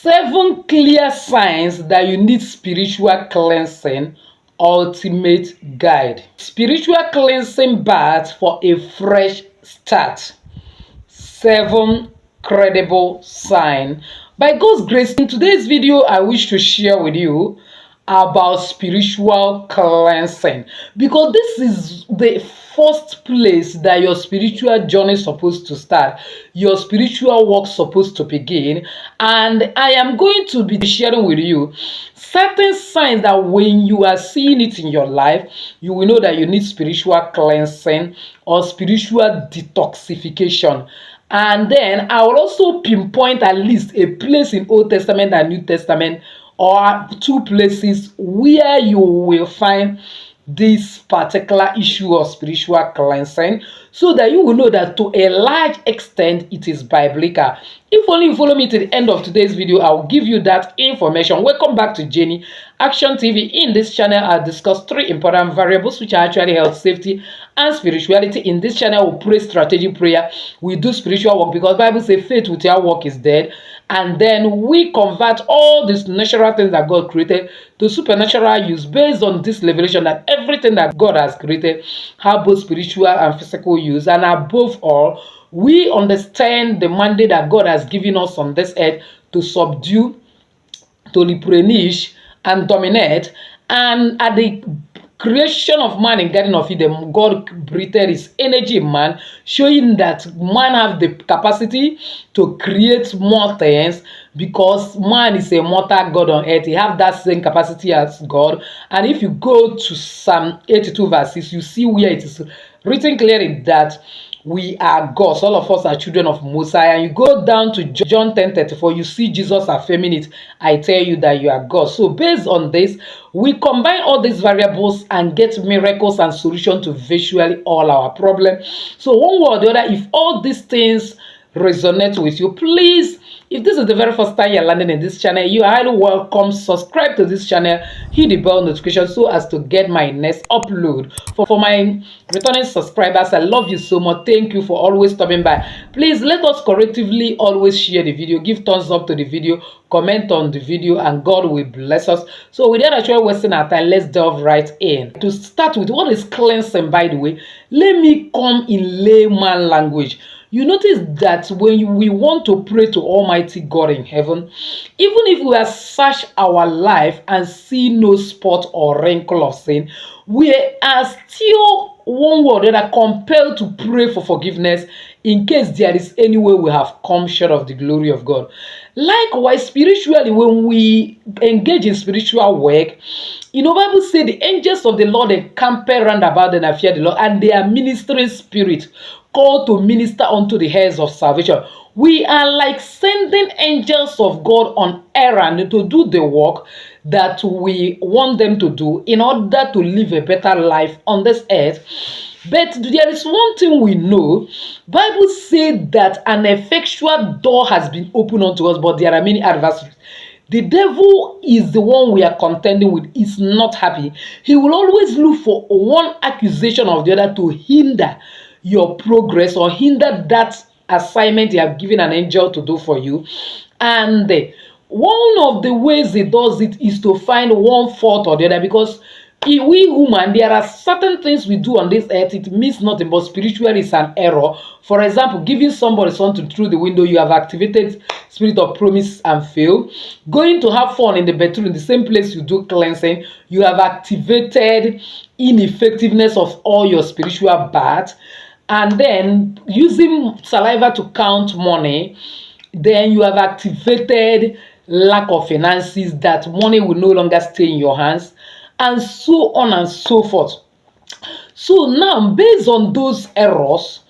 7 clear signs that you need spiritual cleansing, ultimate guide. Spiritual cleansing bath for a fresh start. 7 credible signs. By God's grace, in today's video, I wish to share with you about spiritual cleansing, because this is the first place that your spiritual journey is supposed to start, your spiritual work supposed to begin. And I am going to be sharing with you certain signs that when you are seeing it in your life, you will know that you need spiritual cleansing or spiritual detoxification. And then I will also pinpoint at least a place in Old Testament and New Testament, or 2 places where you will find this particular issue of spiritual cleansing, so that you will know that to a large extent it is biblical. If only you follow me to the end of today's video, I will give you that information. Welcome back to Jenny Action TV. In this channel, I'll discuss 3 important variables which are actually health, safety, and spirituality. In this channel, we pray strategic prayer. We do spiritual work, because Bible says faith without work is dead. And then we convert all these natural things that God created to supernatural use, based on this revelation that everything that God has created have both spiritual and physical use. And above all, we understand the mandate that God has given us on this earth to subdue, to replenish, and dominate. And at the creation of man in Garden of Eden, God breathed his energy in man, showing that man have the capacity to create more things, because man is a mortal God on earth. He have that same capacity as God. And if you go to Psalm 82 verses, you see where it is written clearly that we are gods. All of us are children of Mosiah. And you go down to John 10:34, you see Jesus affirming it. I tell you that you are God. So based on this, we combine all these variables and get miracles and solution to virtually all our problems. So one way or the other, if all these things resonate with you, please, if this is the very first time you're landing in this channel, you are highly welcome. Subscribe to this channel, hit the bell notification so as to get my next upload. For my returning subscribers, I love you so much. Thank you for always stopping by. Please let us collectively always share the video, give thumbs up to the video, comment on the video, and God will bless us. So without actually wasting our time, let's delve right in. To start with, what is cleansing, by the way? Let me come in layman language. You notice that when we want to pray to Almighty God in heaven, even if we have searched our life and see no spot or wrinkle of sin, we are still one word that are compelled to pray for forgiveness in case there is any way we have come short of the glory of God. Likewise, spiritually, when we engage in spiritual work, Bible says the angels of the Lord encamp round about them and fear the Lord, and they are ministering spirits called to minister unto the heirs of salvation. We are like sending angels of God on errand to do the work that we want them to do in order to live a better life on this earth. But there is one thing we know. Bible says that an effectual door has been opened unto us, but there are many adversaries. The devil is the one we are contending with. Is not happy. He will always look for one accusation of the other to hinder your progress or hinder that assignment you have given an angel to do for you. And one of the ways he does it is to find one fault or the other, because we human, there are certain things we do on this earth, it means nothing, but spiritually it's an error. For example, giving somebody something through the window, you have activated spirit of promise and fail. Going to have fun in the bedroom, in the same place you do cleansing, you have activated ineffectiveness of all your spiritual baths. And then using saliva to count money, then you have activated lack of finances, that money will no longer stay in your hands, and so on and so forth. So now, based on those errors,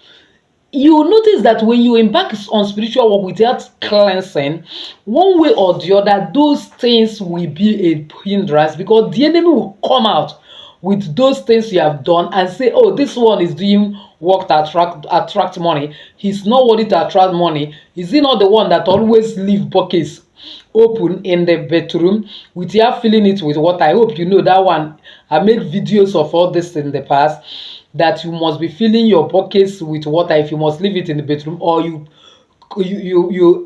you notice that when you embark on spiritual work without cleansing, one way or the other, those things will be a hindrance, because the enemy will come out with those things you have done and say, oh, this one is doing work to attract money. He's not worthy to attract money. Is he not the one that always leave buckets open in the bedroom with you filling it with water? I hope you know that one. I made videos of all this in the past, that you must be filling your buckets with water if you must leave it in the bedroom, or you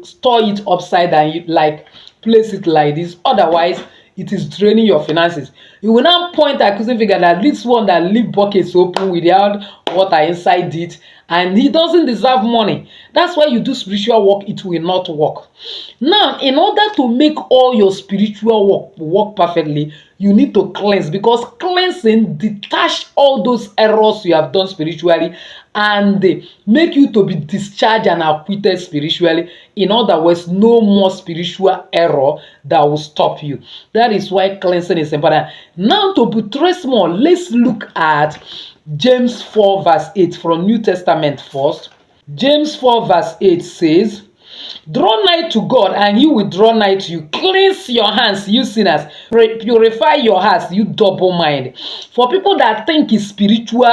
store it upside down, like place it like this. Otherwise, it is draining your finances. You will now point accusing finger that this one that leave buckets open without water inside it, and he doesn't deserve money. That's why you do spiritual work, it will not work. Now, in order to make all your spiritual work perfectly, you need to cleanse, because cleansing detach all those errors you have done spiritually, and they make you to be discharged and acquitted spiritually. In other words, no more spiritual error that will stop you. That is why cleansing is important. Now, to buttress more, let's look at James 4 verse 8 from New Testament first. James 4 verse 8 says, "Draw nigh to God, and he will draw nigh to you. Cleanse your hands, you sinners. Purify your hearts, you double mind." For people that think is spiritual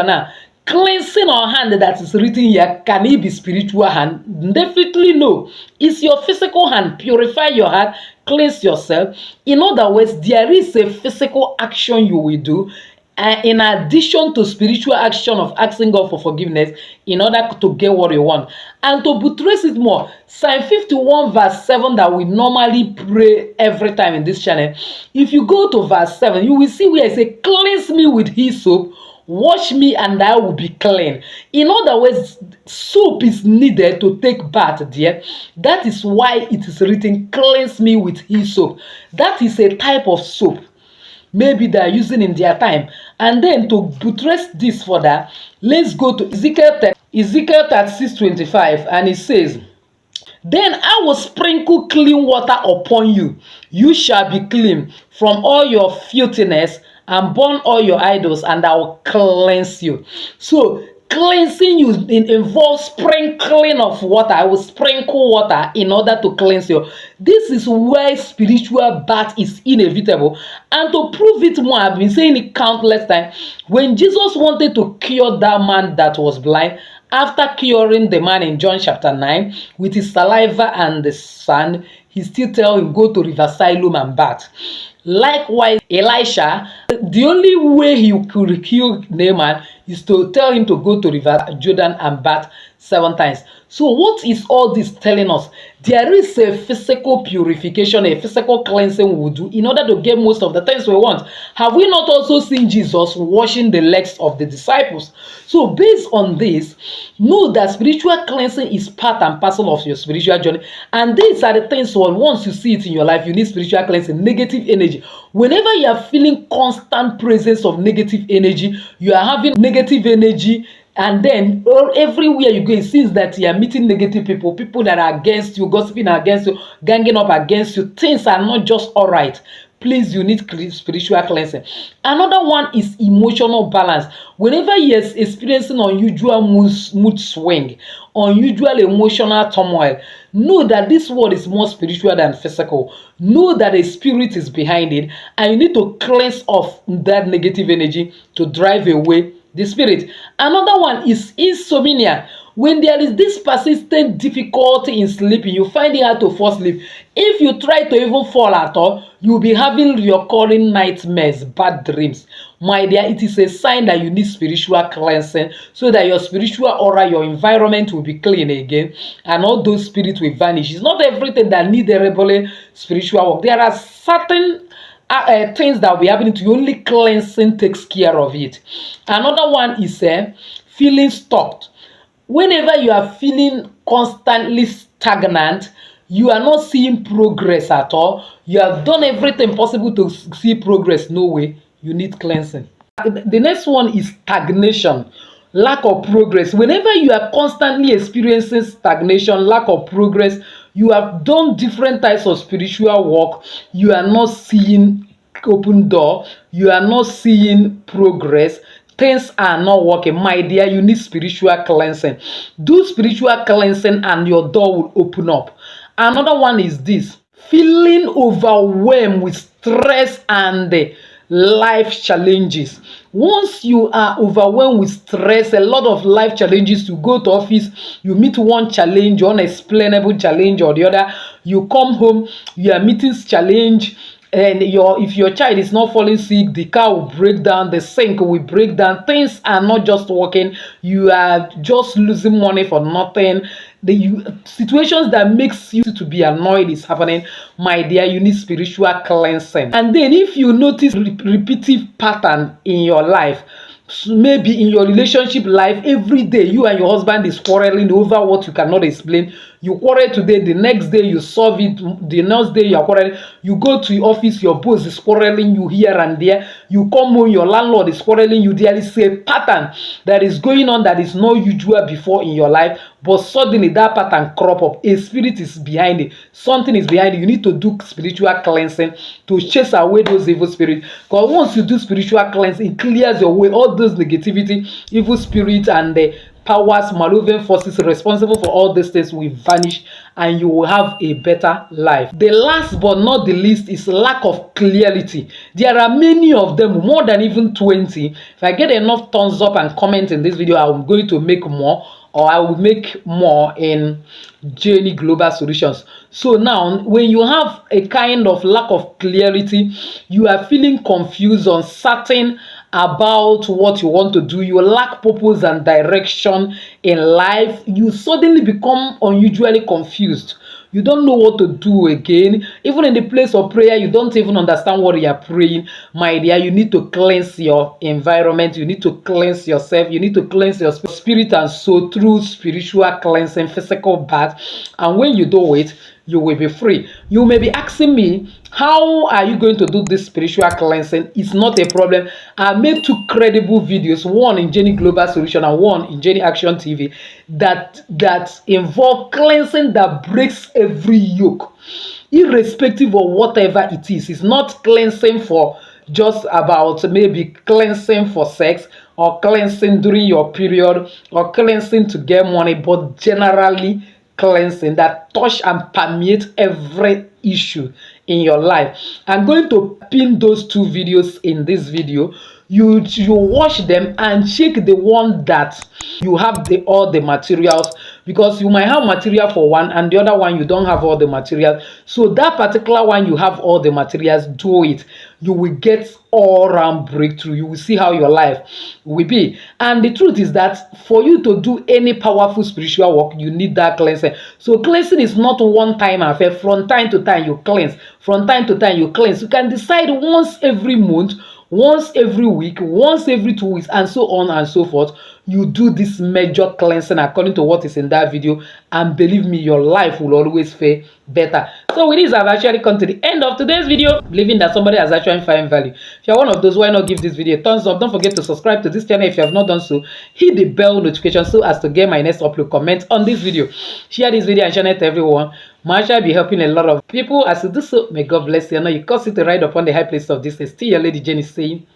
now. Cleansing our hand that is written here, can it be spiritual hand? Definitely no. It's your physical hand. Purify your heart, cleanse yourself. In other words, there is a physical action you will do, in addition to spiritual action of asking God for forgiveness in order to get what you want. And to buttress it more, Psalm 51 verse 7 that we normally pray every time in this channel, if you go to verse 7, you will see where it says, "Cleanse me with hyssop, wash me and I will be clean." In other words, soap is needed to take bath there. That is why it is written, "Cleanse me with hyssop." That is a type of soap maybe they are using in their time. And then to buttress this further, let's go to Ezekiel 36:25, and it says, "Then I will sprinkle clean water upon you. You shall be clean from all your filthiness, and burn all your idols, and I will cleanse you." So cleansing you involves sprinkling of water. I will sprinkle water in order to cleanse you. This is where spiritual bath is inevitable. And to prove it more, I've been saying it countless times. When Jesus wanted to cure that man that was blind, after curing the man in John chapter 9 with his saliva and the sand, he still tell him, "Go to River Siloam and bath." Likewise, Elisha, the only way he could kill Naaman is to tell him to go to River Jordan and bath 7 times. So what is all this telling us? There is a physical purification, a physical cleansing we will do in order to get most of the things we want. Have we not also seen Jesus washing the legs of the disciples? So based on this, know that spiritual cleansing is part and parcel of your spiritual journey. And these are the things, once you see it in your life, you need spiritual cleansing. Negative energy. Whenever you are feeling constant presence of negative energy, you are having negative energy, and then everywhere you go, it seems that you are meeting negative people, people that are against you, gossiping against you, ganging up against you. Things are not just all right. Please, you need spiritual cleansing. Another one is emotional balance. Whenever you are experiencing unusual mood swing, unusual emotional turmoil, know that this world is more spiritual than physical. Know that a spirit is behind it, and you need to cleanse off that negative energy to drive away the spirit. Another one is insomnia. When there is this persistent difficulty in sleeping, you find it hard to fall asleep. If you try to even fall at all, you'll be having recurring nightmares, bad dreams. My dear, it is a sign that you need spiritual cleansing, so that your spiritual aura, your environment will be clean again, and all those spirits will vanish. It's not everything that needs a regular spiritual work. There are certain things that will be happening to you. Only cleansing takes care of it. Another one is feeling stuck. Whenever you are feeling constantly stagnant, you are not seeing progress at all, you have done everything possible to see progress, no way, you need cleansing. The next one is stagnation, lack of progress. Whenever you are constantly experiencing stagnation, lack of progress, you have done different types of spiritual work, you are not seeing open door, you are not seeing progress, things are not working. My dear, you need spiritual cleansing. Do spiritual cleansing and your door will open up. Another one is this: feeling overwhelmed with stress and life challenges. Once you are overwhelmed with stress, a lot of life challenges, you go to office, you meet one challenge, unexplainable challenge or the other, you come home, you are meeting challenge, and if your child is not falling sick, the car will break down, the sink will break down, things are not just working, you are just losing money for nothing. Situations that makes you to be annoyed is happening, my dear, you need spiritual cleansing. And then if you notice repetitive pattern in your life, maybe in your relationship life, every day you and your husband is quarreling over what you cannot explain. You quarrel today, the next day you solve it, the next day you are quarreling. You go to your office, your boss is quarreling you here and there. You come home, your landlord is quarreling you. There is a pattern that is going on that is not usual before in your life, but suddenly that pattern crop up. A spirit is behind it, something is behind it. You need to do spiritual cleansing to chase away those evil spirits, because once you do spiritual cleansing, it clears your way. All those negativity, evil spirits, and the powers, malevolent forces responsible for all these things will vanish, and you will have a better life. The last but not the least is lack of clarity. There are many of them, more than even 20. If I get enough thumbs up and comment in this video, I'm going to make more, or I will make more in Jenny Global Solutions. So now, when you have a kind of lack of clarity, you are feeling confused, uncertain about what you want to do, you lack purpose and direction in life, you suddenly become unusually confused. You don't know what to do again. Even in the place of prayer, you don't even understand what you are praying. My dear, you need to cleanse your environment. You need to cleanse yourself. You need to cleanse your spirit and soul through spiritual cleansing, physical bath. And when you do it, you will be free. You may be asking me, how are you going to do this spiritual cleansing? It's not a problem. I made 2 credible videos, one in Jenny Global Solution and one in Jenny Action TV, that involve cleansing that breaks every yoke, irrespective of whatever it is. It's not cleansing for just about maybe cleansing for sex, or cleansing during your period, or cleansing to get money, but generally cleansing that touch and permeate every issue in your life. I'm going to pin those 2 videos in this video. You watch them and check the one that you have all the materials, because you might have material for one and the other one you don't have all the materials. So that particular one you have all the materials, do it. You will get all round breakthrough. You will see how your life will be. And the truth is that for you to do any powerful spiritual work, you need that cleansing. So cleansing is not one time affair. From time to time you cleanse, from time to time you cleanse. You can decide once every month, once every week, once every 2 weeks, and so on and so forth. You do this major cleansing according to what is in that video, and believe me, your life will always fare better. So with this, I've actually come to the end of today's video, believing that somebody has actually found value. If you're one of those, why not give this video a thumbs up? Don't forget to subscribe to this channel if you have not done so. Hit the bell notification so as to get my next upload. Comment on this video, share this video and share it to everyone. Masha be helping a lot of people. As you do so, may God bless you. I know you cause it to ride upon the high place of this. Still your lady Jenny saying